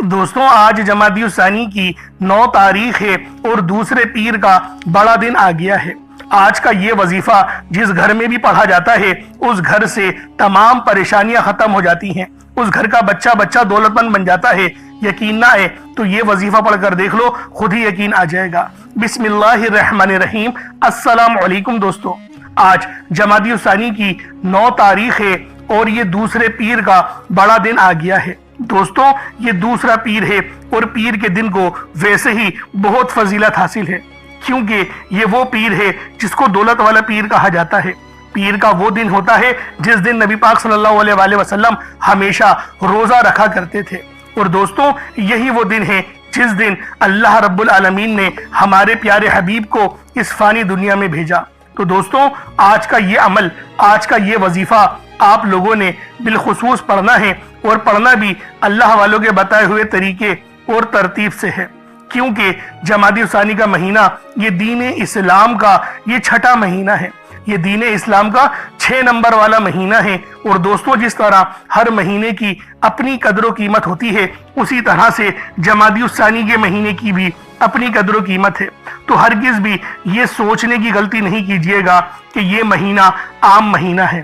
دوستوں آج جمادی الثانی کی 9 تاریخ ہے اور دوسرے پیر کا بڑا دن آ گیا ہے۔ آج کا یہ وظیفہ جس گھر میں بھی پڑھا جاتا ہے اس گھر سے تمام پریشانیاں ختم ہو جاتی ہیں، اس گھر کا بچہ دولت مند بن جاتا ہے۔ یقین نہ ہے تو یہ وظیفہ پڑھ کر دیکھ لو، خود ہی یقین آ جائے گا۔ بسم اللہ الرحمن الرحیم۔ السلام علیکم دوستو، آج جمادی الثانی کی 9 تاریخ ہے اور یہ دوسرے پیر کا بڑا دن آ گیا ہے۔ دوستو یہ دوسرا پیر ہے اور پیر کے دن کو ویسے ہی بہت فضیلت حاصل ہے، کیونکہ یہ وہ پیر ہے جس کو دولت والا پیر کہا جاتا ہے۔ پیر کا وہ دن ہوتا ہے جس دن نبی پاک صلی اللہ علیہ وآلہ وسلم ہمیشہ روزہ رکھا کرتے تھے، اور دوستو یہی وہ دن ہے جس دن اللہ رب العالمین نے ہمارے پیارے حبیب کو اس فانی دنیا میں بھیجا۔ تو دوستو آج کا یہ عمل، آج کا یہ وظیفہ آپ لوگوں نے بالخصوص پڑھنا ہے، اور پڑھنا بھی اللہ والوں کے بتائے ہوئے طریقے اور ترتیب سے ہے، کیونکہ جمادی الثانی کا مہینہ یہ دین اسلام کا یہ 6واں مہینہ ہے، یہ دین اسلام کا 6 نمبر والا مہینہ ہے۔ اور دوستو جس طرح ہر مہینے کی اپنی قدر و قیمت ہوتی ہے، اسی طرح سے جمادی الثانی کے مہینے کی بھی اپنی قدر و قیمت ہے۔ تو ہرگز بھی یہ سوچنے کی غلطی نہیں کیجیے گا کہ یہ مہینہ عام مہینہ ہے۔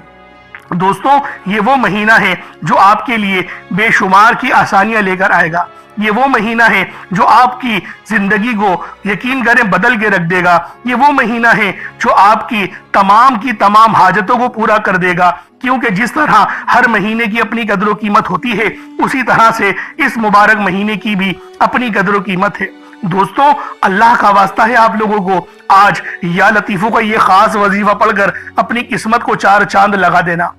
دوستو یہ وہ مہینہ ہے جو آپ کے لیے بے شمار کی آسانیاں لے کر آئے گا، یہ وہ مہینہ ہے جو آپ کی زندگی کو یقین کریں بدل کے رکھ دے گا، یہ وہ مہینہ ہے جو آپ کی تمام حاجتوں کو پورا کر دے گا، کیونکہ جس طرح ہر مہینے کی اپنی قدر و قیمت ہوتی ہے اسی طرح سے اس مبارک مہینے کی بھی اپنی قدر و قیمت ہے۔ دوستو اللہ کا واسطہ ہے آپ لوگوں کو آج یا لطیفوں کا یہ خاص وظیفہ پڑھ کر اپنی قسمت کو 4 چاند لگا دینا۔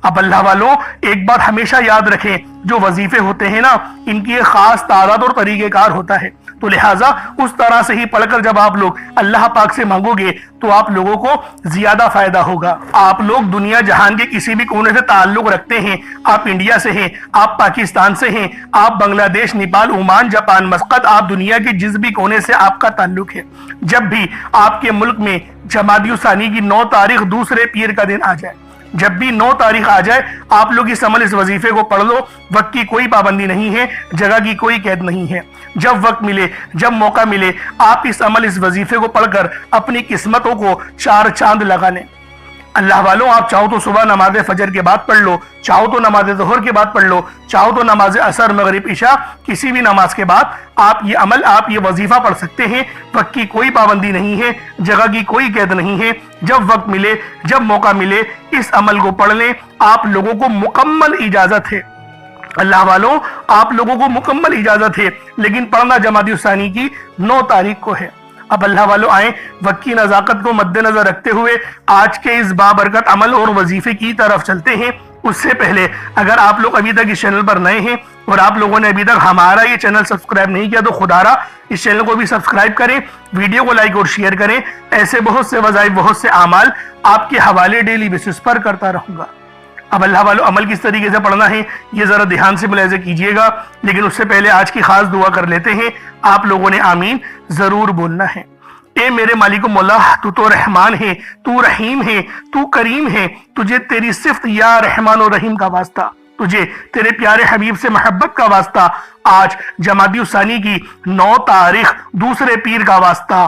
اب اللہ والوں ایک بات ہمیشہ یاد رکھیں، جو وظیفے ہوتے ہیں نا ان کی ایک خاص تعداد اور طریقہ کار ہوتا ہے، تو لہٰذا اس طرح سے ہی پڑھ کر جب آپ لوگ اللہ پاک سے مانگو گے تو آپ لوگوں کو زیادہ فائدہ ہوگا۔ آپ لوگ دنیا جہان کے کسی بھی کونے سے تعلق رکھتے ہیں، آپ انڈیا سے ہیں، آپ پاکستان سے ہیں، آپ بنگلہ دیش، نیپال، عمان، جاپان، مسقط، آپ دنیا کے جس بھی کونے سے آپ کا تعلق ہے، جب بھی آپ کے ملک میں جمادی الثانی کی 9 تاریخ دوسرے پیر کا دن آ جائے، جب بھی 9 تاریخ آ جائے آپ لوگ اس عمل اس وظیفے کو پڑھ لو۔ وقت کی کوئی پابندی نہیں ہے، جگہ کی کوئی قید نہیں ہے، جب وقت ملے، جب موقع ملے آپ اس عمل اس وظیفے کو پڑھ کر اپنی قسمتوں کو 4 چاند لگا لیں۔ اللہ والوں آپ چاہو تو صبح نماز فجر کے بعد پڑھ لو، چاہو تو نماز ظہر کے بعد پڑھ لو، چاہو تو نماز عصر، مغرب، عشاء، کسی بھی نماز کے بعد آپ یہ عمل، آپ یہ وظیفہ پڑھ سکتے ہیں۔ وقت کی کوئی پابندی نہیں ہے، جگہ کی کوئی قید نہیں ہے، جب وقت ملے، جب موقع ملے اس عمل کو پڑھ لیں۔ آپ لوگوں کو مکمل اجازت ہے، اللہ والوں آپ لوگوں کو مکمل اجازت ہے، لیکن پڑھنا جمادی الثانی کی 9 تاریخ کو ہے۔ اب اللہ والوں آئیں وقت کی نزاکت کو مد نظر رکھتے ہوئے آج کے اس بابرکت عمل اور وظیفے کی طرف چلتے ہیں۔ اس سے پہلے اگر آپ لوگ ابھی تک اس چینل پر نئے ہیں اور آپ لوگوں نے ابھی تک ہمارا یہ چینل سبسکرائب نہیں کیا تو خدا را اس چینل کو بھی سبسکرائب کریں، ویڈیو کو لائک اور شیئر کریں۔ ایسے بہت سے وظائف، بہت سے اعمال آپ کے حوالے ڈیلی بیسس پر کرتا رہوں گا۔ اب اللہ والوں عمل کس طریقے سے پڑھنا ہے یہ ذرا دھیان سے ملاحظہ کیجئے گا، لیکن اس سے پہلے آج کی خاص دعا کر لیتے ہیں۔ آپ لوگوں نے آمین ضرور بولنا ہے۔ اے میرے مالک و مولا، تو رحمان ہے، تو رحیم ہے، تو کریم ہے، تجھے تیری صفت یا رحمان و رحیم کا واسطہ، تجھے تیرے پیارے حبیب سے محبت کا واسطہ، آج جمادی الثانی کی 9 تاریخ دوسرے پیر کا واسطہ،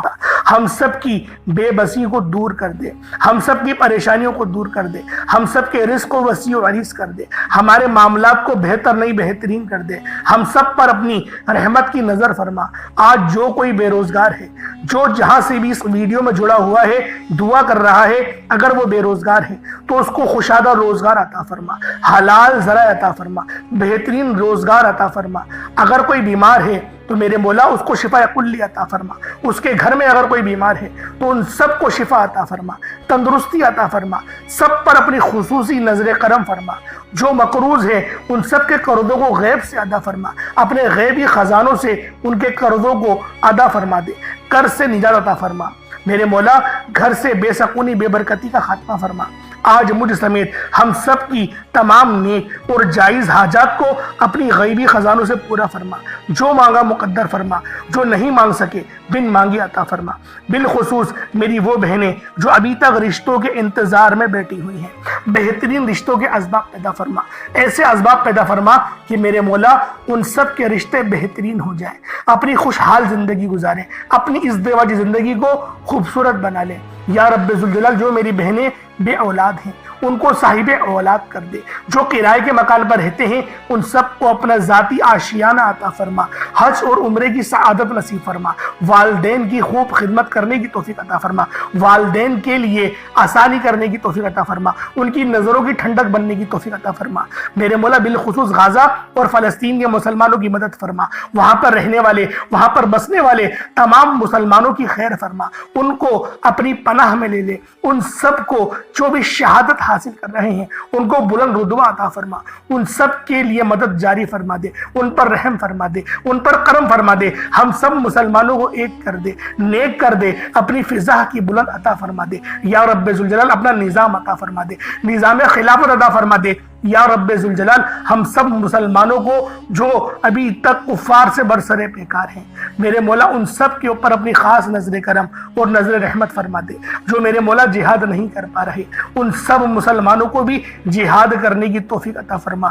ہم سب کی بے بسی کو دور کر دے، ہم سب کی پریشانیوں کو دور کر دے، ہم سب کے رزق کو وسیع و عریض کر دے، ہمارے معاملات کو بہتر نہیں بہترین کر دے، ہم سب پر اپنی رحمت کی نظر فرما۔ آج جو کوئی بے روزگار ہے، جو جہاں سے بھی اس ویڈیو میں جڑا ہوا ہے دعا کر رہا ہے، اگر وہ بے روزگار ہے تو اس کو خوشادہ روزگار عطا فرما، حلال ذرائع عطا فرما، بہترین روزگار عطا فرما۔ اگر کوئی بیمار ہے تو میرے مولا اس کو شفا کلی عطا فرما، اس کے گھر میں اگر کوئی بیمار ہے تو ان سب کو شفا عطا فرما، تندرستی عطا فرما، سب پر اپنی خصوصی نظر کرم فرما۔ جو مقروض ہے ان سب کے قرضوں کو غیب سے ادا فرما، اپنے غیبی خزانوں سے ان کے قرضوں کو ادا فرما دے، قرض سے نجات عطا فرما۔ میرے مولا گھر سے بے سکونی، بے برکتی کا خاتمہ فرما۔ آج مجھ سمیت ہم سب کی تمام نیک اور جائز حاجات کو اپنی غیبی خزانوں سے پورا فرما، جو مانگا مقدر فرما، جو نہیں مانگ سکے بن مانگی عطا فرما۔ بالخصوص میری وہ بہنیں جو ابھی تک رشتوں کے انتظار میں بیٹھی ہوئی ہیں، بہترین رشتوں کے اسباب پیدا فرما، ایسے اسباب پیدا فرما کہ میرے مولا ان سب کے رشتے بہترین ہو جائیں، اپنی خوشحال زندگی گزاریں، اپنی اس ازدواجی زندگی کو خوبصورت بنا لیں۔ یا رب ذوالجلال جو میری بہنیں بے اولاد ہیں ان کو صاحب اولاد کر دے، جو کرائے کے مکان پر رہتے ہیں ان سب کو اپنا ذاتی آشیانہ عطا فرما، حج اور عمرے کی سعادت نصیب فرما، والدین کی خوب خدمت کرنے کی توفیق عطا فرما، والدین کے لیے آسانی کرنے کی توفیق عطا فرما، ان کی نظروں کی ٹھنڈک بننے کی توفیق عطا فرما۔ میرے مولا بالخصوص غزہ اور فلسطین کے مسلمانوں کی مدد فرما، وہاں پر رہنے والے، وہاں پر بسنے والے تمام مسلمانوں کی خیر فرما، ان کو اپنی پناہ میں لے لے، ان سب کو جو بھی شہادت حاصل کر رہے ہیں ان کو بلند رتبہ عطا فرما، ان سب کے لیے مدد جاری فرما دے، ان پر رحم فرما دے، ان پر کرم فرما دے، ہم سب مسلمانوں کو ایک کر دے، نیک کر دے، اپنی فضا کی بلند عطا فرما دے۔ یا رب ذوالجلال اپنا نظام عطا فرما دے، نظام خلافت عطا فرما دے۔ یا رب ذوالجلال ہم سب مسلمانوں کو جو ابھی تک کفار سے برسرے پیکار ہیں، میرے مولا ان سب کے اوپر اپنی خاص نظر کرم اور نظر رحمت فرما دے۔ جو میرے مولا جہاد نہیں کر پا رہے ان سب مسلمانوں کو بھی جہاد کرنے کی توفیق عطا فرما،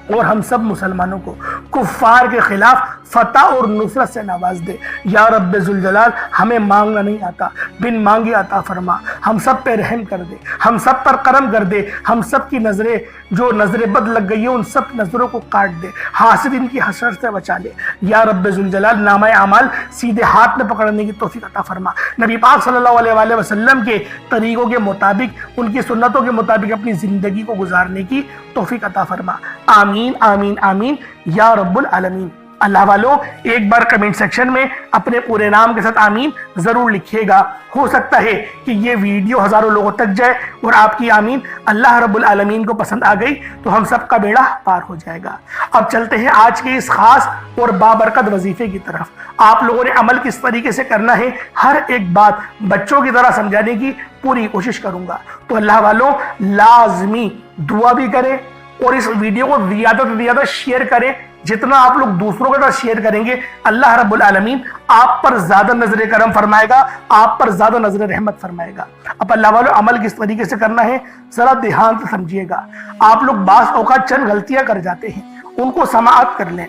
اور ہم سب مسلمانوں کو کفار کے خلاف فتح اور نصرت سے نواز دے۔ یا رب ذوالجلال ہمیں مانگنا نہیں آتا، بن مانگے عطا فرما، ہم سب پہ رحم کر دے، ہم سب پر کرم کر دے، ہم سب کی نظریں جو نظر بد لگ گئی ہیں ان سب نظروں کو کاٹ دے، حاسد ان کی حسرت سے بچا لے۔ یا رب ذوالجلال نامہ اعمال سیدھے ہاتھ میں پکڑنے کی توفیق عطا فرما، نبی پاک صلی اللہ علیہ وآلہ وسلم کے طریقوں کے مطابق، ان کی سنتوں کے مطابق اپنی زندگی کو گزارنے کی توفیق عطا فرما۔ آمین آمین آمین یا رب العالمین۔ اللہ والوں ایک بار کمنٹ سیکشن میں اپنے پورے نام کے ساتھ آمین ضرور لکھیے گا، ہو سکتا ہے کہ یہ ویڈیو ہزاروں لوگوں تک جائے اور آپ کی آمین اللہ رب العالمین کو پسند آ گئی تو ہم سب کا بیڑا پار ہو جائے گا۔ اب چلتے ہیں آج کے اس خاص اور بابرکت وظیفے کی طرف۔ آپ لوگوں نے عمل کس طریقے سے کرنا ہے، ہر ایک بات بچوں کی طرح سمجھانے کی پوری کوشش کروں گا، تو اللہ والوں لازمی دعا بھی کریں اور اس ویڈیو کو زیادہ سے زیادہ شیئر کریں۔ جتنا آپ لوگ دوسروں کے ساتھ شیئر کریں گے اللہ رب العالمین آپ پر زیادہ نظر کرم فرمائے گا، آپ پر زیادہ نظر رحمت فرمائے گا۔ اب اللہ والوں عمل کس طریقے سے کرنا ہے ذرا دھیان سے سمجھیے گا۔ آپ لوگ بعض اوقات چند غلطیاں کر جاتے ہیں، ان کو سماعت کر لیں۔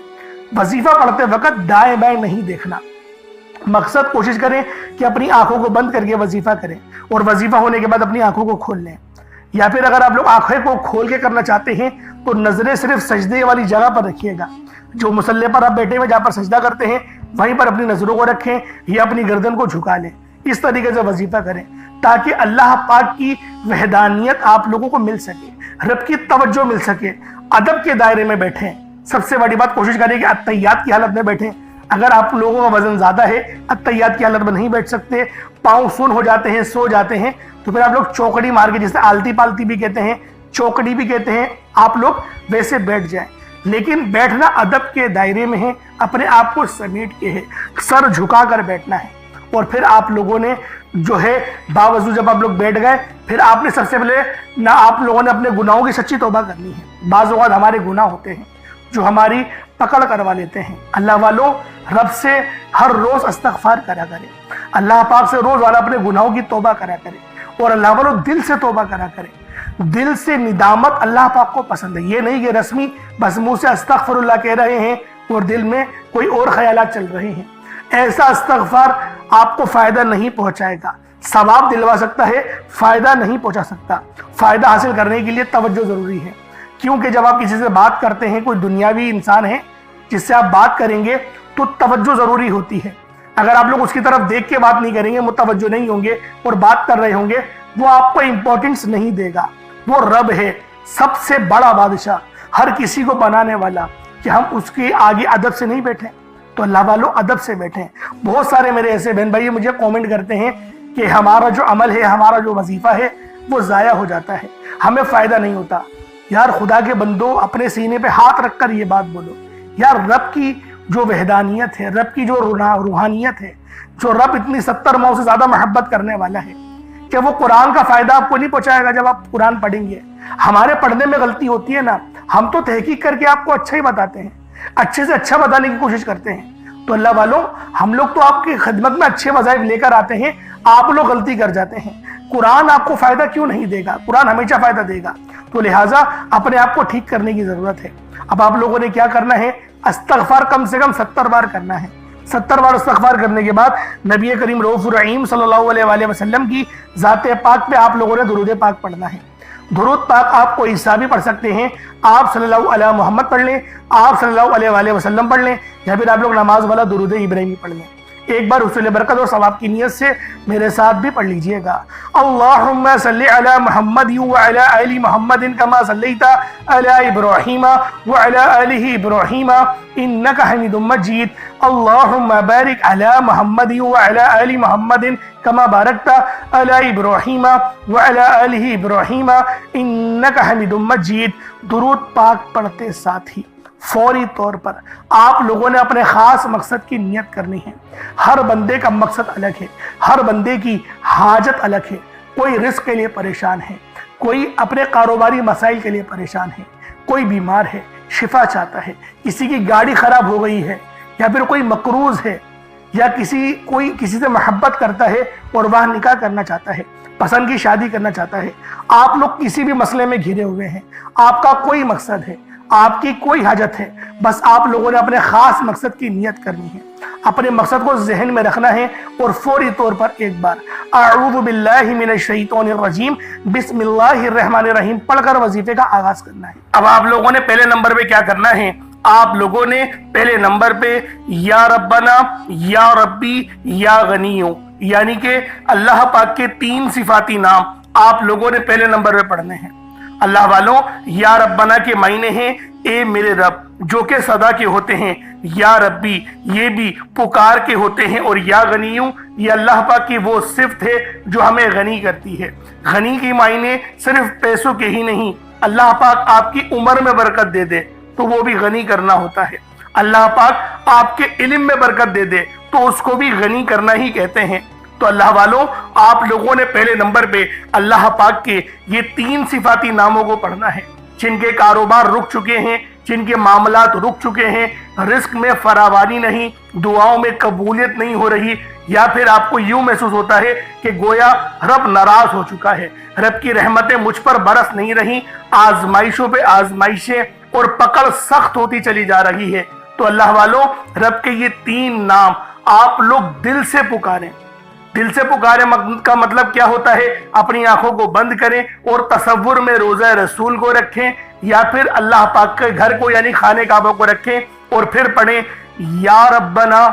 وظیفہ پڑھتے وقت دائیں بائیں نہیں دیکھنا، مقصد کوشش کریں کہ اپنی آنکھوں کو بند کر کے وظیفہ کریں، اور وظیفہ ہونے کے بعد اپنی آنکھوں کو کھول لیں، یا پھر اگر آپ لوگ آنکھیں کو کھول کے کرنا چاہتے ہیں تو نظریں صرف سجدے والی جگہ پر رکھیے گا، جو مصلی پر آپ بیٹھے ہوئے جہاں پر سجدہ کرتے ہیں وہیں پر اپنی نظروں کو رکھیں یا اپنی گردن کو جھکا لیں۔ اس طریقے سے وظیفہ کریں تاکہ اللہ پاک کی وحدانیت آپ لوگوں کو مل سکے، رب کی توجہ مل سکے، ادب کے دائرے میں بیٹھیں۔ سب سے بڑی بات کوشش کریں کہ اتحیات کی حالت میں بیٹھیں۔ اگر آپ لوگوں کا وزن زیادہ ہے، اتحیات کی حالت میں نہیں بیٹھ سکتے، پاؤں سن ہو جاتے ہیں، سو جاتے ہیں، تو پھر آپ لوگ چوکڑی مار کے، جسے آلتی پالتی بھی کہتے ہیں، چوکڑی بھی کہتے ہیں، آپ لوگ ویسے بیٹھ جائیں۔ لیکن بیٹھنا ادب کے دائرے میں ہے، اپنے آپ کو سمیٹ کے ہے، سر جھکا کر بیٹھنا ہے۔ اور پھر آپ لوگوں نے جو ہے باوضو جب آپ لوگ بیٹھ گئے، پھر آپ نے سب سے پہلے نہ آپ لوگوں نے اپنے گناہوں کی سچی توبہ کرنی ہے۔ بعض اوقات ہمارے گناہ ہوتے ہیں جو ہماری پکڑ کروا لیتے ہیں۔ اللہ والوں رب سے ہر روز استغفار کرا کرے، اللہ پاک سے روز والا اپنے گناہوں کی توبہ کرا کرے، اور اللہ والوں دل سے توبہ کرا کرے۔ دل سے ندامت اللہ پاک کو پسند ہے، یہ نہیں کہ رسمی بس منہ سے استغفر اللہ کہہ رہے ہیں اور دل میں کوئی اور خیالات چل رہے ہیں۔ ایسا استغفار آپ کو فائدہ نہیں پہنچائے گا، ثواب دلوا سکتا ہے، فائدہ نہیں پہنچا سکتا۔ فائدہ حاصل کرنے کے لیے توجہ ضروری ہے، کیونکہ جب آپ کسی سے بات کرتے ہیں، کوئی دنیاوی انسان ہے جس سے آپ بات کریں گے تو توجہ ضروری ہوتی ہے۔ اگر آپ لوگ اس کی طرف دیکھ کے بات نہیں کریں گے، متوجہ نہیں ہوں گے اور بات کر رہے ہوں گے، وہ آپ کو امپورٹنس نہیں دے گا۔ وہ رب ہے، سب سے بڑا بادشاہ، ہر کسی کو بنانے والا، کہ ہم اس کے آگے ادب سے نہیں بیٹھیں۔ تو اللہ والوں ادب سے بیٹھیں۔ بہت سارے میرے ایسے بہن بھائی مجھے کومنٹ کرتے ہیں کہ ہمارا جو عمل ہے، ہمارا جو وظیفہ ہے وہ ضائع ہو جاتا ہے، ہمیں فائدہ نہیں ہوتا۔ یار خدا کے بندو، اپنے سینے پہ ہاتھ رکھ کر یہ بات بولو، یار رب کی جو وحدانیت ہے، رب کی جو روحانیت ہے، جو رب اتنی 70 ماؤں سے زیادہ محبت کرنے والا ہے، کہ وہ قرآن کا فائدہ آپ کو نہیں پہنچائے گا جب آپ قرآن پڑھیں گے. ہمارے پڑھنے میں غلطی ہوتی ہے نا, ہم تو تحقیق کر کے آپ کو اچھا ہی بتاتے ہیں, اچھے سے اچھا بتانے کی کوشش کرتے ہیں. تو اللہ والوں, ہم لوگ تو آپ کی خدمت میں اچھے وظائف لے کر آتے ہیں, آپ لوگ غلطی کر جاتے ہیں. قرآن آپ کو فائدہ کیوں نہیں دے گا؟ قرآن ہمیشہ فائدہ دے گا. تو لہٰذا اپنے آپ کو ٹھیک کرنے کی ضرورت ہے. اب آپ لوگوں نے کیا کرنا ہے؟ استغفار کم سے کم 70 بار کرنا ہے. 70 بار استغفار کرنے کے بعد نبی کریم رؤوف الرحیم صلی اللہ علیہ وآلہ وسلم کی ذات پاک پہ آپ لوگوں نے درود پاک پڑھنا ہے. درود پاک آپ کو عیسیٰ بھی پڑھ سکتے ہیں, آپ صلی اللہ علیہ محمد پڑھ لیں, آپ صلی اللہ علیہ وآلہ وسلم پڑھ لیں, یا پھر آپ لوگ نماز والا درود ابراہیمی پڑھ لیں. ایک بار حصول برکت اور ثواب کی نیت سے میرے ساتھ بھی پڑھ لیجئے گا. اللہم صلی علی محمد وعلی آل محمد کما صلیت علی ابراہیم وعلی آل ابراہیم انک حمید مجید. اللہم بارک علی محمد وعلی آل محمد کما بارکت علی ابراہیم وعلی آل ابراہیم انک حمید مجید. درود پاک پڑھتے ساتھ ہی فوری طور پر آپ لوگوں نے اپنے خاص مقصد کی نیت کرنی ہے. ہر بندے کا مقصد الگ ہے, ہر بندے کی حاجت الگ ہے. کوئی رزق کے لیے پریشان ہے, کوئی اپنے کاروباری مسائل کے لیے پریشان ہے, کوئی بیمار ہے شفا چاہتا ہے, کسی کی گاڑی خراب ہو گئی ہے, یا پھر کوئی مقروض ہے, یا کوئی کسی سے محبت کرتا ہے اور وہ نکاح کرنا چاہتا ہے, پسند کی شادی کرنا چاہتا ہے. آپ لوگ کسی بھی مسئلے میں گھرے ہوئے ہیں, آپ کا کوئی مقصد ہے, آپ کی کوئی حاجت ہے, بس آپ لوگوں نے اپنے خاص مقصد کی نیت کرنی ہے, اپنے مقصد کو ذہن میں رکھنا ہے, اور فوری طور پر ایک بار اعوذ باللہ من الشیطان الرجیم بسم اللہ الرحمن الرحیم پڑھ کر وظیفے کا آغاز کرنا ہے. اب آپ لوگوں نے پہلے نمبر پہ کیا کرنا ہے؟ آپ لوگوں نے پہلے نمبر پہ یا ربنا, یا ربی, یا غنیو, یعنی کہ اللہ پاک کے 3 صفاتی نام آپ لوگوں نے پہلے نمبر پہ پڑھنے ہیں. اللہ والوں, یا ربنا کے معنی ہیں اے میرے رب, جو کہ صدا کے ہوتے ہیں. یا ربی یہ بھی پکار کے ہوتے ہیں, اور یا غنیوں یہ اللہ پاک کی وہ صفت ہے جو ہمیں غنی کرتی ہے. غنی کی معنی صرف پیسوں کے ہی نہیں, اللہ پاک آپ کی عمر میں برکت دے دے تو وہ بھی غنی کرنا ہوتا ہے. اللہ پاک آپ کے علم میں برکت دے دے تو اس کو بھی غنی کرنا ہی کہتے ہیں. تو اللہ والوں, آپ لوگوں نے پہلے نمبر پہ اللہ پاک کے یہ 3 صفاتی ناموں کو پڑھنا ہے. جن کے کاروبار رک چکے ہیں, جن کے معاملات رک چکے ہیں, رزق میں فراوانی نہیں, دعاؤں میں قبولیت نہیں ہو رہی, یا پھر آپ کو یوں محسوس ہوتا ہے کہ گویا رب ناراض ہو چکا ہے, رب کی رحمتیں مجھ پر برس نہیں رہی, آزمائشوں پہ آزمائشیں اور پکڑ سخت ہوتی چلی جا رہی ہے. تو اللہ والوں, رب کے یہ 3 نام آپ لوگ دل سے پکاریں. دل سے پکارے کا مطلب کیا ہوتا ہے؟ اپنی آنکھوں کو بند کریں اور تصور میں روضہ رسول کو رکھیں, یا پھر اللہ پاک کے گھر کو یعنی خانہ کعبہ کو رکھیں, اور پھر پڑھیں یا ربنا,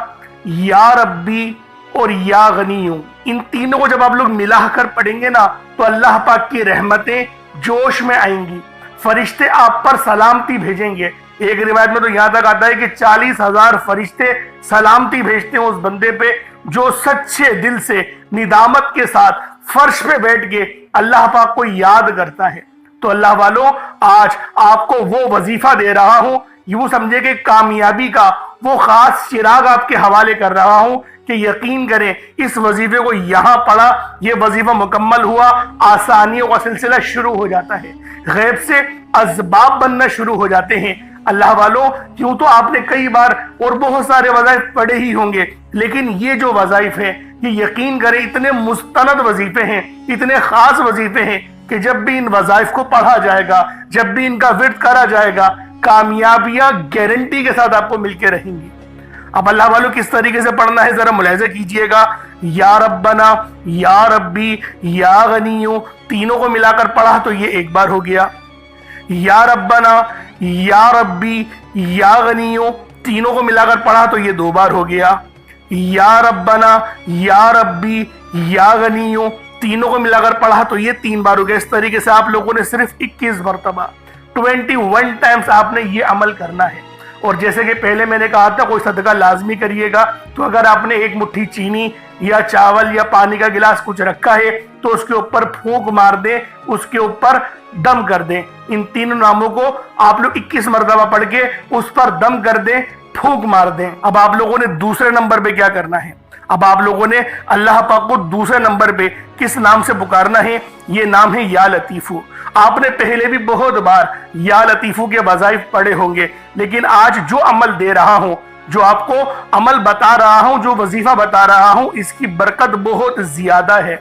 یا ربی اور یا غنیوں. ان تینوں کو جب آپ لوگ ملا کر پڑھیں گے نا تو اللہ پاک کی رحمتیں جوش میں آئیں گی, فرشتے آپ پر سلامتی بھیجیں گے. ایک روایت میں تو یہاں تک آتا ہے کہ 40,000 فرشتے سلامتی بھیجتے ہیں اس بندے پہ جو سچے دل سے ندامت کے ساتھ فرش پہ بیٹھ کے اللہ پاک کو یاد کرتا ہے. تو اللہ والوں, آج آپ کو وہ وظیفہ دے رہا ہوں, یوں سمجھے کہ کامیابی کا وہ خاص چراغ آپ کے حوالے کر رہا ہوں کہ یقین کریں اس وظیفے کو یہاں پڑھا, یہ وظیفہ مکمل ہوا, آسانیوں کا سلسلہ شروع ہو جاتا ہے, غیب سے اسباب بننا شروع ہو جاتے ہیں. اللہ والوں, کیوں تو آپ نے کئی بار اور بہت سارے وظائف پڑھے ہی ہوں گے, لیکن یہ جو وظائف ہیں یہ یقین کریں اتنے مستند وظیفے ہیں, اتنے خاص وظیفے ہیں کہ جب بھی ان وظائف کو پڑھا جائے گا, جب بھی ان کا ورد کرا جائے گا, کامیابیاں گارنٹی کے ساتھ آپ کو مل کے رہیں گی. اب اللہ والوں کس طریقے سے پڑھنا ہے ذرا ملاحظہ کیجئے گا. یا ربنا, یا ربی, یا غنیوں, تینوں کو ملا کر پڑھا تو یہ ایک بار ہو گیا. یا ربنا, یا ربی, یا غنیوں, تینوں کو ملا کر پڑھا تو یہ 2 بار ہو گیا. یا ربنا, یا ربی, یا غنیوں, تینوں کو ملا کر پڑھا تو یہ 3 بار ہو گیا. اس طریقے سے آپ لوگوں نے صرف 21 مرتبہ 21 ٹائمز آپ نے یہ عمل کرنا ہے. اور جیسے کہ پہلے میں نے کہا تھا کوئی صدقہ لازمی کریے گا, تو اگر آپ نے 1 مٹھی چینی یا چاول یا پانی کا گلاس کچھ رکھا ہے تو اس کے اوپر پھونک مار دیں, اس کے اوپر دم کر دیں. ان 3 ناموں کو آپ لوگ 21 مرتبہ پڑھ کے اس پر دم کر دیں, پھونک مار دیں۔ اب آپ لوگوں نے دوسرے نمبر پہ کیا کرنا ہے؟ اب آپ لوگوں نے اللہ پاک کو دوسرے نمبر پہ کس نام سے پکارنا ہے؟ یہ نام ہے یا لطیفو۔ آپ نے پہلے بھی بہت بار یا لطیفو کے وظائف پڑھے ہوں گے، لیکن آج جو عمل دے رہا ہوں، جو آپ کو عمل بتا رہا ہوں، جو وظیفہ بتا رہا ہوں، اس کی برکت بہت زیادہ ہے۔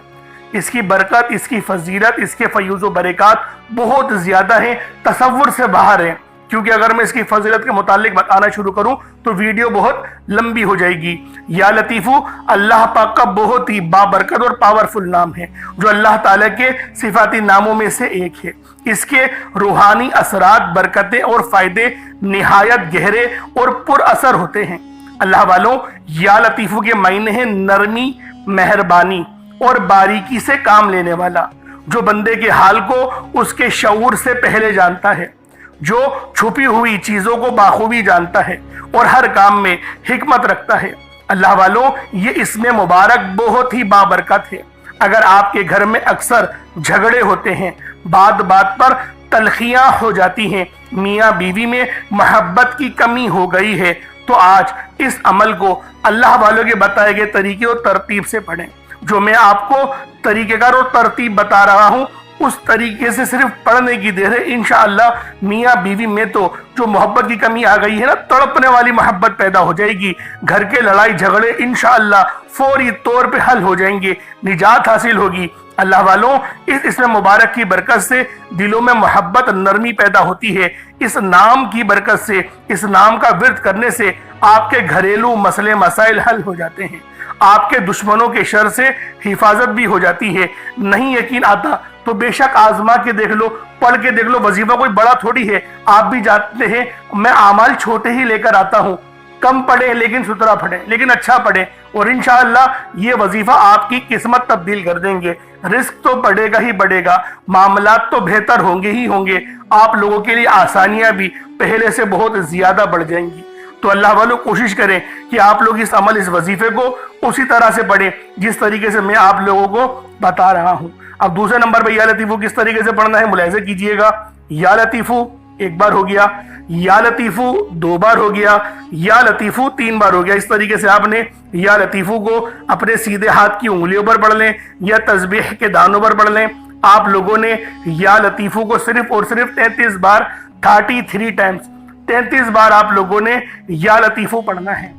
اس کی برکت، اس کی فضیلت، اس کے فیوز و برکات بہت زیادہ ہیں، تصور سے باہر ہیں۔ کیونکہ اگر میں اس کی فضیلت کے متعلق بتانا شروع کروں تو ویڈیو بہت لمبی ہو جائے گی۔ یا لطیفو اللہ پاک کا بہت ہی بابرکت اور پاورفل نام ہے، جو اللہ تعالیٰ کے صفاتی ناموں میں سے ایک ہے۔ اس کے روحانی اثرات، برکتیں اور فائدے نہایت گہرے اور پر اثر ہوتے ہیں۔ اللہ والوں، یا لطیفو کے معنی ہیں نرمی، مہربانی اور باریکی سے کام لینے والا، جو بندے کے حال کو اس کے شعور سے پہلے جانتا ہے، جو چھپی ہوئی چیزوں کو بخوبی جانتا ہے اور ہر کام میں حکمت رکھتا ہے۔ اللہ والوں، یہ اسم مبارک بہت ہی بابرکت ہے۔ اگر آپ کے گھر میں اکثر جھگڑے ہوتے ہیں، بات بات پر تلخیاں ہو جاتی ہیں، میاں بیوی میں محبت کی کمی ہو گئی ہے، تو آج اس عمل کو اللہ والوں کے بتائے گئے طریقے اور ترتیب سے پڑھیں۔ جو میں آپ کو طریقہ کار اور ترتیب بتا رہا ہوں، اس طریقے سے صرف پڑھنے کی دیر ہے۔ انشاءاللہ میاں بیوی میں تو جو محبت کی کمی آ گئی ہے نا، تڑپنے والی محبت پیدا ہو جائے گی۔ گھر کے لڑائی جھگڑے انشاءاللہ فوری طور پہ حل ہو جائیں گے، نجات حاصل ہوگی۔ اللہ والوں، اس اسم مبارک کی برکت سے دلوں میں محبت، نرمی پیدا ہوتی ہے۔ اس نام کی برکت سے، اس نام کا ورد کرنے سے آپ کے گھریلو مسئلے مسائل حل ہو جاتے ہیں، آپ کے دشمنوں کے شر سے حفاظت بھی ہو جاتی ہے۔ نہیں یقین آتا تو بے شک آزما کے دیکھ لو، پڑھ کے دیکھ لو، وظیفہ کوئی بڑا تھوڑی ہے۔ آپ بھی جانتے ہیں میں اعمال چھوٹے ہی لے کر آتا ہوں، کم پڑھیں لیکن ستھرا پڑھیں، لیکن اچھا پڑھیں، اور انشاءاللہ یہ وظیفہ آپ کی قسمت تبدیل کر دیں گے۔ رزق تو بڑھے گا ہی بڑھے گا، معاملات تو بہتر ہوں گے ہی ہوں گے، آپ لوگوں کے لیے آسانیاں بھی پہلے سے بہت زیادہ بڑھ جائیں گی۔ تو اللہ والوں، کوشش کریں کہ آپ لوگ اس عمل، اس وظیفے کو اسی طرح سے پڑھیں جس طریقے سے میں آپ لوگوں کو بتا رہا ہوں۔ اب دوسرے نمبر پہ یا لطیفو کس طریقے سے پڑھنا ہے ملاحظہ کیجئے گا۔ یا لطیفو ایک بار ہو گیا، یا لطیفو دو بار ہو گیا، یا لطیفو تین بار ہو گیا۔ اس طریقے سے آپ نے یا لطیفو کو اپنے سیدھے ہاتھ کی انگلیوں پر پڑھ لیں یا تسبیح کے دانوں پر پڑھ لیں۔ آپ لوگوں نے یا لطیفو کو صرف اور صرف 33 بار، 33 ٹائمز، 33 بار آپ لوگوں نے یا لطیفو پڑھنا ہے۔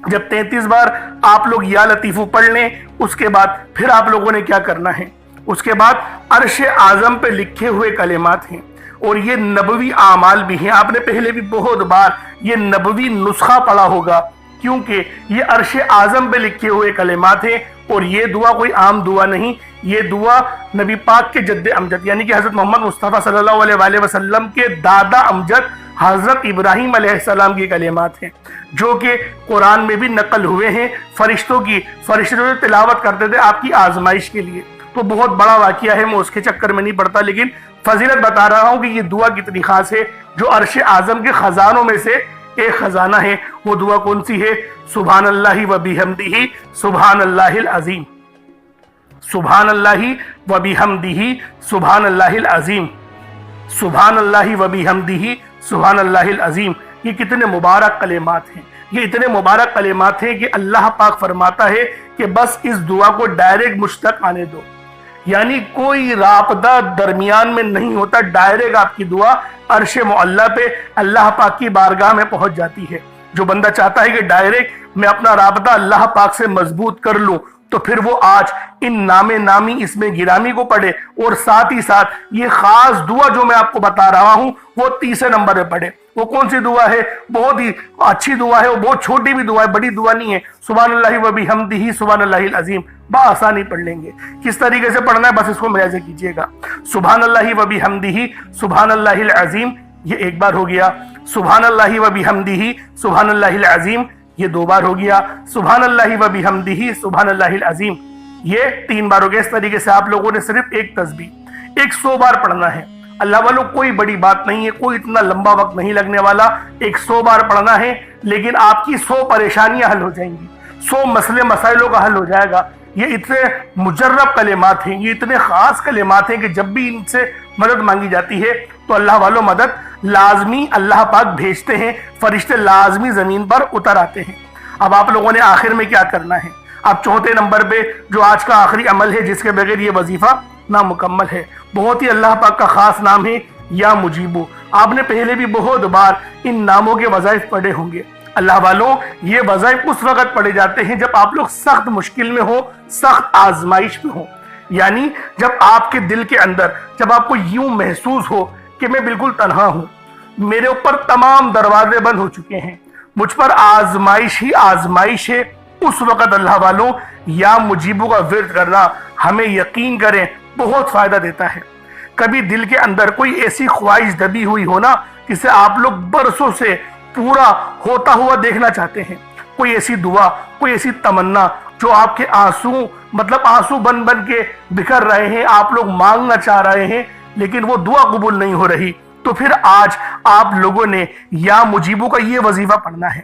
جب 33 بار آپ لوگ یا لطیفو پڑھ لیں، اس کے بعد پھر آپ لوگوں نے کیا کرنا ہے؟ اس کے بعد عرش اعظم پہ لکھے ہوئے کلمات ہیں، اور یہ نبوی اعمال بھی ہیں۔ آپ نے پہلے بھی بہت بار یہ نبوی نسخہ پڑھا ہوگا، کیونکہ یہ عرش اعظم پہ لکھے ہوئے کلمات ہیں، اور یہ دعا کوئی عام دعا نہیں، یہ دعا نبی پاک کے جد امجد یعنی کہ حضرت محمد مصطفیٰ صلی اللہ علیہ وآلہ وسلم کے دادا امجد حضرت ابراہیم علیہ السلام کی کلمات ہیں، جو کہ قرآن میں بھی نقل ہوئے ہیں۔ فرشتے جو تلاوت کرتے تھے آپ کی آزمائش کے لیے، تو بہت بڑا واقعہ ہے، میں اس کے چکر میں نہیں پڑتا، لیکن فضیلت بتا رہا ہوں کہ یہ دعا کتنی خاص ہے، جو عرش اعظم کے خزانوں میں سے ایک خزانہ ہے۔ وہ دعا کون سی ہے؟ سبحان اللہ و بحمدہ سبحان اللہ العظیم، سبحان اللہ و بحمدہ سبحان اللہ العظیم، سبحان اللہ و بحمدہ سبحان اللہ العظیم۔ یہ کتنے مبارک کلمات ہیں، یہ اتنے مبارک کلمات ہیں کہ اللہ پاک فرماتا ہے کہ بس اس دعا کو ڈائریکٹ مجھ تک آنے دو، یعنی کوئی رابطہ درمیان میں نہیں ہوتا، ڈائریکٹ آپ کی دعا عرش معلیٰ پہ اللہ پاک کی بارگاہ میں پہنچ جاتی ہے۔ جو بندہ چاہتا ہے کہ ڈائریکٹ میں اپنا رابطہ اللہ پاک سے مضبوط کر لوں، تو پھر وہ آج ان نام نامی اسم گرامی کو پڑھے، اور ساتھ ہی ساتھ یہ خاص دعا جو میں آپ کو بتا رہا ہوں وہ تیسرے نمبر پہ پڑھے۔ وہ کون سی دعا ہے؟ بہت ہی اچھی دعا ہے، وہ بہت چھوٹی بھی دعا ہے، بڑی دعا نہیں ہے۔ سبحان اللہ و بحمدہ سبحان اللہ العظیم بآسانی پڑھ لیں گے۔ کس طریقے سے پڑھنا ہے بس اس کو ملاحظہ کیجئے گا۔ سبحان اللہ و بحمدہ سبحان اللہ العظیم، یہ ایک بار ہو گیا۔ سبحان اللہ و بحمدہ سبحان اللہ العظیم، یہ دو بار ہو گیا۔ سبحان اللہ و بحمدہ سبحان اللہ العظیم، یہ تین بار ہو گیا۔ اس طریقے سے آپ لوگوں نے صرف ایک تسبیح 100 بار پڑھنا ہے۔ اللہ والوں، کوئی بڑی بات نہیں ہے، کوئی اتنا لمبا وقت نہیں لگنے والا، 100 بار پڑھنا ہے، لیکن آپ کی 100 پریشانیاں حل ہو جائیں گی، 100 مسئلے مسائلوں کا حل ہو جائے گا۔ یہ اتنے مجرب کلمات ہیں، یہ اتنے خاص کلمات ہیں کہ جب بھی ان سے مدد مانگی جاتی ہے تو اللہ والوں مدد لازمی اللہ پاک بھیجتے ہیں، فرشتے لازمی زمین پر اتر آتے ہیں۔ اب آپ لوگوں نے آخر میں کیا کرنا ہے؟ اب چوتھے نمبر پہ جو آج کا آخری عمل ہے جس کے بغیر یہ وظیفہ نامکمل ہے، بہت ہی اللہ پاک کا خاص نام ہے یا مجیبو۔ آپ نے پہلے بھی بہت بار ان ناموں کے وظائف پڑھے ہوں گے۔ اللہ والوں یہ وظائف اس وقت پڑھے جاتے ہیں جب آپ لوگ سخت مشکل میں ہو، سخت آزمائش میں ہو، یعنی جب آپ کے دل کے اندر جب آپ کو یوں محسوس ہو کہ میں بالکل تنہا ہوں، میرے اوپر تمام دروازے بند ہو چکے ہیں، مجھ پر آزمائش ہی آزمائش ہے، اس وقت اللہ والوں یا مجیبو کا ورد کرنا ہمیں یقین کریں بہت فائدہ دیتا ہے۔ کبھی دل کے اندر کوئی ایسی خواہش دبی ہوئی ہو نا جسے آپ لوگ برسوں سے پورا ہوتا ہوا دیکھنا چاہتے ہیں، کوئی ایسی دعا، کوئی ایسی تمنا جو آپ کے آنسو بن بن کے بکھر رہے ہیں، آپ لوگ مانگنا چاہ رہے ہیں لیکن وہ دعا قبول نہیں ہو رہی، تو پھر آج آپ لوگوں نے یا مجیبو کا یہ وظیفہ پڑھنا ہے۔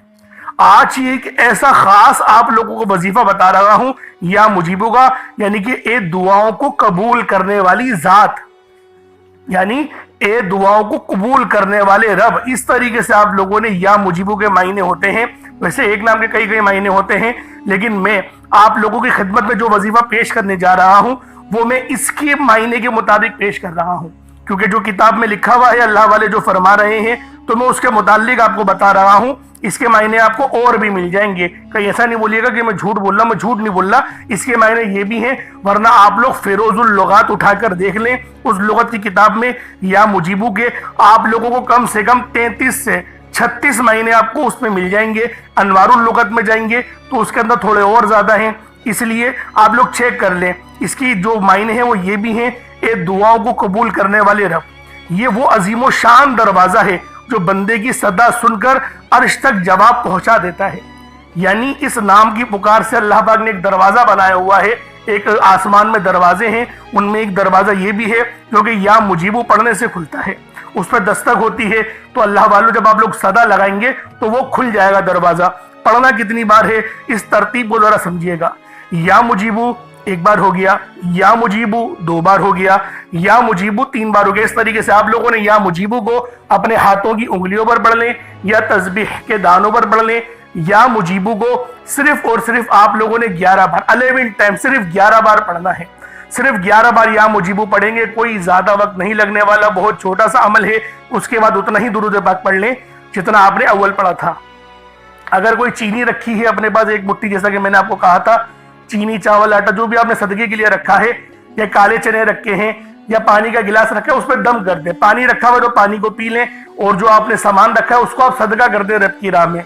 آج یہ ایک ایسا خاص آپ لوگوں کو وظیفہ بتا رہا ہوں یا مجیبو کا، یعنی کہ اے دعاؤں کو قبول کرنے والی ذات، یعنی اے دعاؤں کو قبول کرنے والے رب، اس طریقے سے آپ لوگوں نے یا مجیبو کے معنی ہوتے ہیں۔ ویسے ایک نام کے کئی معنی ہوتے ہیں، لیکن میں آپ لوگوں کی خدمت میں جو وظیفہ پیش کرنے جا رہا ہوں وہ میں اس کے معنی کے مطابق پیش کر رہا ہوں، کیونکہ جو کتاب میں لکھا ہوا ہے اللہ والے جو فرما رہے ہیں تو میں اس کے متعلق آپ کو بتا رہا ہوں۔ اس کے معنی آپ کو اور بھی مل جائیں گے، کہیں ایسا نہیں بولیے گا کہ میں جھوٹ بول رہا ہوں، میں جھوٹ نہیں بول رہا، اس کے معنی یہ بھی ہیں، ورنہ آپ لوگ فیروز اللغات اٹھا کر دیکھ لیں، اس لغت کی کتاب میں یا مجیبو کے آپ لوگوں کو کم سے کم 33 سے 36 معنی آپ کو اس میں مل جائیں گے۔ انوار اللغت میں جائیں گے تو اس کے اندر تھوڑے اور زیادہ ہیں، اس لیے آپ لوگ چیک کر لیں۔ اس کی جو معنی ہیں وہ یہ بھی ہیں، اے دعاؤں کو قبول کرنے والے رب، یہ وہ عظیم و شان دروازہ ہے جو بندے کی صدا سن کر عرش تک جواب پہنچا دیتا ہے۔ یعنی اس نام کی پکار سے اللہ پاک نے ایک دروازہ بنایا ہوا ہے، ایک آسمان میں دروازے ہیں، ان میں ایک دروازہ یہ بھی ہے جو کہ یا مجیبو پڑھنے سے کھلتا ہے، اس پہ دستک ہوتی ہے تو اللہ والوں جب آپ لوگ صدا لگائیں گے تو وہ کھل جائے گا دروازہ۔ پڑھنا کتنی بار ہے اس ترتیب کو ذرا سمجھیے گا۔ یا مجیبو ایک بار ہو گیا، یا مجیبو 2 بار ہو گیا، یا مجیبو 3 بار ہو گیا۔ اس طریقے سے آپ لوگوں نے یا مجیبو کو اپنے ہاتھوں کی انگلیوں پر پڑھ لیں یا تسبیح کے دانوں پر پڑھ لیں۔ یا مجیبو کو صرف اور صرف آپ لوگوں نے 11 بار 11 ٹائم صرف 11 بار پڑھنا ہے، صرف 11 بار یا مجیبو پڑھیں گے، کوئی زیادہ وقت نہیں لگنے والا، بہت چھوٹا سا عمل ہے۔ اس کے بعد اتنا ہی درود پاک پڑھ لیں جتنا آپ نے اول پڑھا تھا۔ اگر کوئی چینی رکھی ہے اپنے پاس ایک مٹھی، جیسا کہ میں نے آپ کو کہا تھا، چینی چاول آٹا جو بھی آپ نے صدقے کے لیے رکھا ہے، یا کالے چنے رکھے ہیں یا پانی کا گلاس رکھا ہے، اس پہ دم کر دیں۔ پانی رکھا ہوا تو پانی کو پی لیں، اور جو آپ نے سامان رکھا ہے اس کو آپ صدقہ کر دیں رب کی راہ میں۔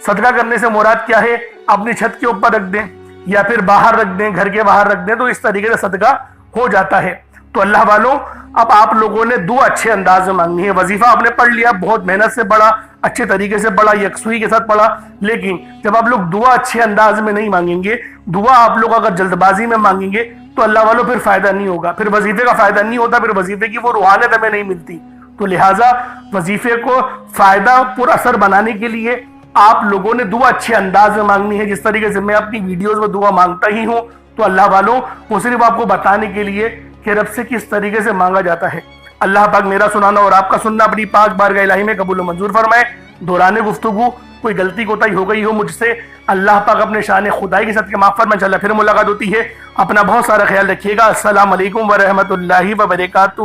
صدقہ کرنے سے مراد کیا ہے؟ اپنی چھت کے اوپر رکھ دیں یا پھر باہر رکھ دیں، گھر کے باہر رکھ دیں، تو اس طریقے سے صدقہ ہو جاتا ہے۔ تو اللہ والوں اب آپ لوگوں نے دعا اچھے انداز میں مانگنی ہے۔ وظیفہ آپ نے پڑھ لیا، بہت محنت سے پڑھا، اچھے طریقے سے پڑھا، یکسوئی کے ساتھ پڑھا، لیکن جب آپ لوگ دعا اچھے انداز میں نہیں مانگیں گے، دعا آپ لوگ اگر جلد بازی میں مانگیں گے تو اللہ والوں پھر فائدہ نہیں ہوگا، پھر وظیفے کا فائدہ نہیں ہوتا، پھر وظیفے کی وہ روحانیت ہمیں نہیں ملتی۔ تو لہٰذا وظیفے کو فائدہ پر اثر بنانے کے لیے آپ لوگوں نے دعا اچھے انداز میں مانگنی ہے، جس طریقے سے میں اپنی ویڈیوز میں دعا مانگتا ہی ہوں۔ تو اللہ والوں وہ صرف آپ کو بتانے کے لیے کہ رب سے کس طریقے سے مانگا جاتا ہے۔ اللہ پاک میرا سنانا اور آپ کا سننا اپنی پاک بارگاہ الہی میں قبول و منظور فرمائے۔ دوران گفتگو کوئی غلطی کوتاہی ہو گئی ہو مجھ سے، اللہ پاک اپنے شان خدائی کے ساتھ معاف فرمائے۔ انشاءاللہ پھر ملاقات ہوتی ہے، اپنا بہت سارا خیال رکھیے گا۔ السلام علیکم ورحمۃ اللہ وبرکاتہ۔